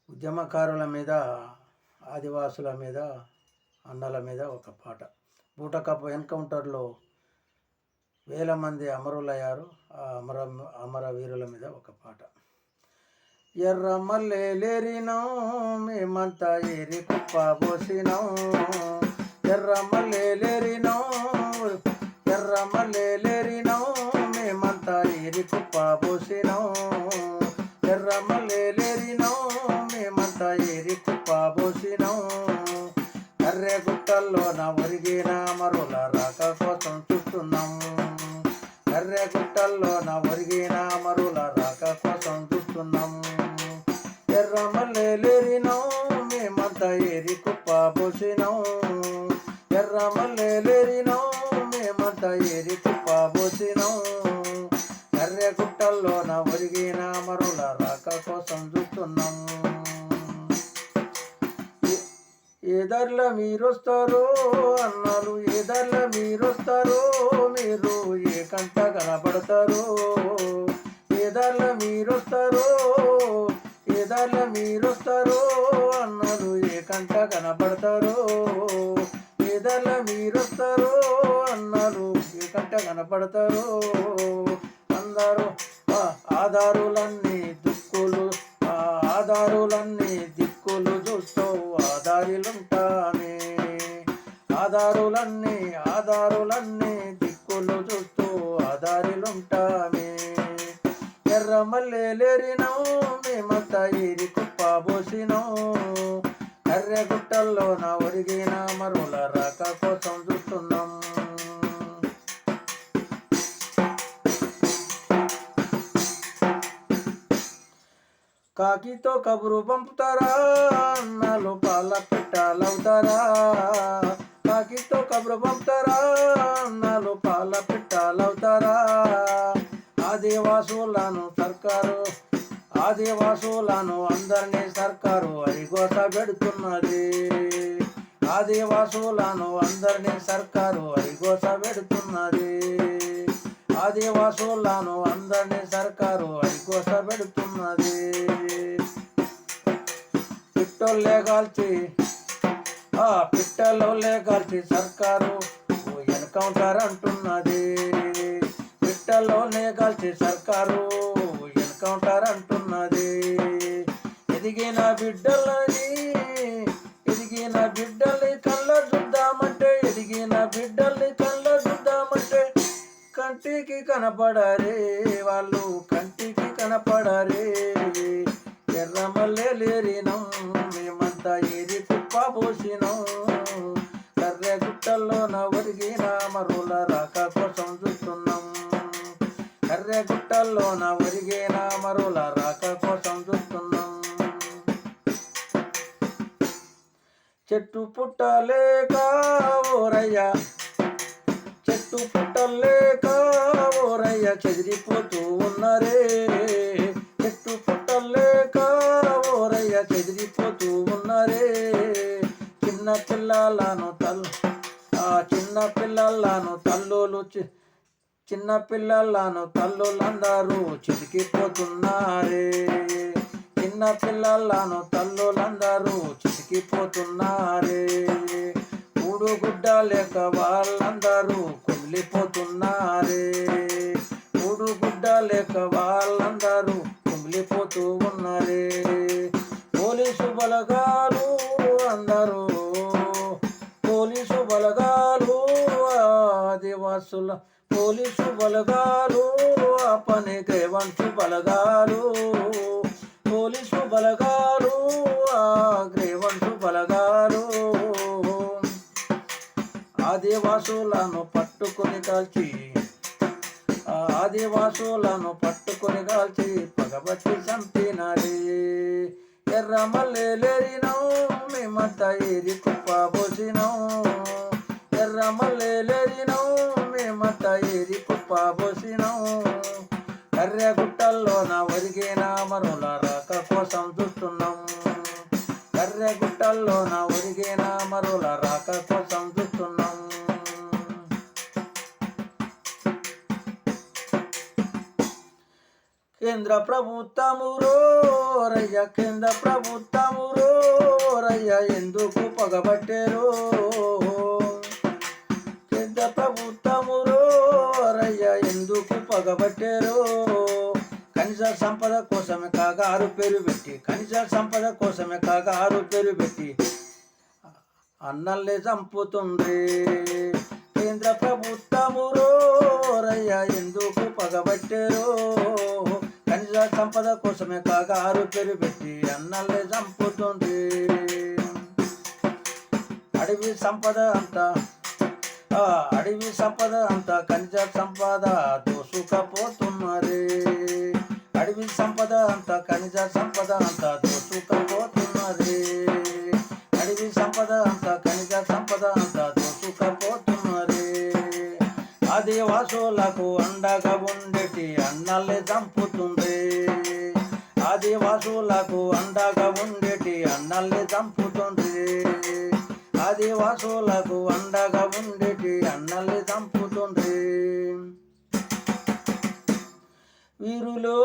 ఉద్యమకారుల మీద, ఆదివాసుల మీద, అన్నల మీద ఒక పాట. బూటకపు ఎన్కౌంటర్లో వేల మంది అమరులయ్యారు. ఆ అమరవీరుల మీద ఒక పాట. ఎర్ర మల్లెలేరినాం మేమంతా ఏరి కుప్ప పోసినాం, ఎర్ర మల్లెలేరినాం, ఎర్ర మల్లెలేరినాం మేమంతా ఏరి కుప్ప పోసినాం, ఎర్ర మల్లెలేరినాం మేమంతా ఏరి కుప్ప పోసినాం. కర్రె గుట్టల్లో నా ఒరిగిన అమరుల రాక కోసం చూస్తున్నాం, కర్రె గుట్టల్లో నా ఒరిగిన అమరుల రాక కోసం చూస్తున్నాం. ఎర్ర మల్లెలేరినాం మేమంతా ఏరి కుప్ప పోసినాం, ఎర్ర మల్లెలేరినాం మేమంతా ఏరి కుప్ప పోసినాం. కర్రె గుట్టల్లో నా ఒరిగిన అమరుల రాక కోసం చూస్తున్నాం. ఏ దారిలో మీరొస్తారో అన్నారు, ఏ దారిలో మీరొస్తారో, మీరు ఏ కంట కనపడతారో, ఏ దారిలో మీరొస్తారో, ఏ దారిలో మీరొస్తారో అన్నారు, ఏ కంట కనపడతారో, ఏ దారిలో మీరొస్తారో అన్నారు, ఏ కంట కనపడతారో. అందరూ ఆధారులన్నీ దిక్కులు, ఆధారులన్నీ దిక్కులు చూస్తూ ఆధారులుంటామే, ఆధారులన్నీ దిక్కులు చూస్తూ ఆధారులుంటామే. ఎర్ర మల్లెలేరినాం మేమంతా ఏరి కుప్ప పోసినాం, కర్రె గుట్టల్లో నా ఒరిగిన అమరుల రాక కోసం చూస్తున్నాం. కాకితో కబురు పంపుతారా అన్నలు పాల పెట్టాలవుతారా, కాకితో కబురు పంపుతారా అన్నలు పాల పెట్టాలవుతారా. ఆదివాసులను సర్కారు, ఆదివాసులను అందరినీ సర్కారు అరిగోస పెడుతున్నది, ఆదివాసులను అందరినీ సర్కారు అరిగోస పెడుతున్నది, ఆదివాసులను అందరినీ సర్కారు అరిగోస పెడుతున్నది. పిట్టోళ్ళే కాల్చి, పిట్టలోళ్ళే కాల్చి సర్కారు ఎన్కౌంటర్ అంటున్నది, పిట్టలోనే కాల్చి సర్కారు ఎన్కౌంటర్ అంటున్నది. ఎదిగిన బిడ్డలని, ఎదిగిన బిడ్డల్ని కళ్ళ చూద్దామంటే, ఎదిగిన బిడ్డల్ని కళ్ళ చూద్దామంటే కంటికి కనపడరే వాళ్ళు, కంటికి కనపడరే. ఎర్ర మల్లెలేరినాం మేమంతా ఏరి కుప్ప పోసినాం, కర్రె గుట్టల్లో నా ఒరిగిన అమరుల రాక కోసం చూస్తున్నాం, కర్రె గుట్టల్లో నా ఒరిగిన అమరుల రాక కోసం చూస్తున్నాం. చెట్టు పుట్టలేక ఓరయ్య, చెట్టు పుట్టలేక ఓరయ్య చెదిరిపోతూ ఉన్నరే, చెట్టు పుట్టలేక ఓరయ్య చెదిరిపోతూ ఉన్నరే. చిన్న పిల్లలను చిన్న పిల్లలను తల్లులు, చిన్న పిల్లలను తల్లులందరూ చితికిపోతున్నారే, చిన్న పిల్లలను తల్లులందరూ చితికిపోతున్నారే. మూడు గుడ్డ లేక వాళ్ళందరూ కుమిలిపోతున్నారే, మూడు గుడ్డ లేక వాళ్ళందరూ కుమిలిపోతూ ఉన్నారే. పోలీసు బలగాలు అందరూ, పోలీసు బలగాలు ఆదివాసుల, పోలీసు బలగాలు ఆ పని గ్రేవంశు బలగాలు, పోలీసు బలగాలు ఆ గ్రేవంశు బలగాలు. ఆదివాసులను పట్టుకొని కాల్చి, ఆదివాసులను పట్టుకొని కాల్చి పగబట్టి చంపినారే. ఎర్ర మల్లెలేరినాం మేమంతా ఏరి కుప్ప పోసినాం, ఎర్ర మల్లెలేరినాం మేమంతా ఏరి కుప్ప పోసినాం. కర్రె గుట్టల్లో నా ఒరిగిన అమరుల రాక కోసం చూస్తున్నాం, కర్రె గుట్టల్లో నా ఒరిగిన అమరుల రాక కోసం చూస్తున్నాం. కేంద్ర ప్రభుత్వమురో రయ్య కేంద్ర ప్రభుత్వము రయ్య ఎందుకు పగబట్టేరు కేంద్ర ప్రభుత్వము రయ్య ఎందుకు పగబట్టేరు ఖనిజ సంపద కోసమే కాగా ఆరు పేరు పెట్టి ఖనిజ సంపద కోసమే కాగా ఆరు పేరు పెట్టి అన్నల్లే చంపుతుంది కేంద్ర ప్రభుత్వము రయ్య ఎందుకు పగబట్టేరు ఖనిజ సంపద కోసమే కాగా ఆరు పేరు పెట్టి అన్నల్లే చంపుతుంది అడవి సంపద అంతా అడవి సంపద అంతా ఖనిజ సంపద దోసుకపోతున్నరే అడవి సంపద అంతా ఖనిజ సంపద అంతా దోసుకపోతున్నరే అడవి సంపద అంతా ఖనిజ సంపద అంతా దోసుకపోతున్నరే ఆదివాసులకు అండగా ఉండేటి అన్నల్లే చంపుతుంది ఆదివాసులకు అండగా ఉండేటి అన్నల్లే చంపుతుంది ఆదివాసులకు అండగా ఉండేటి అన్నల్లే చంపుతుంది వీరులో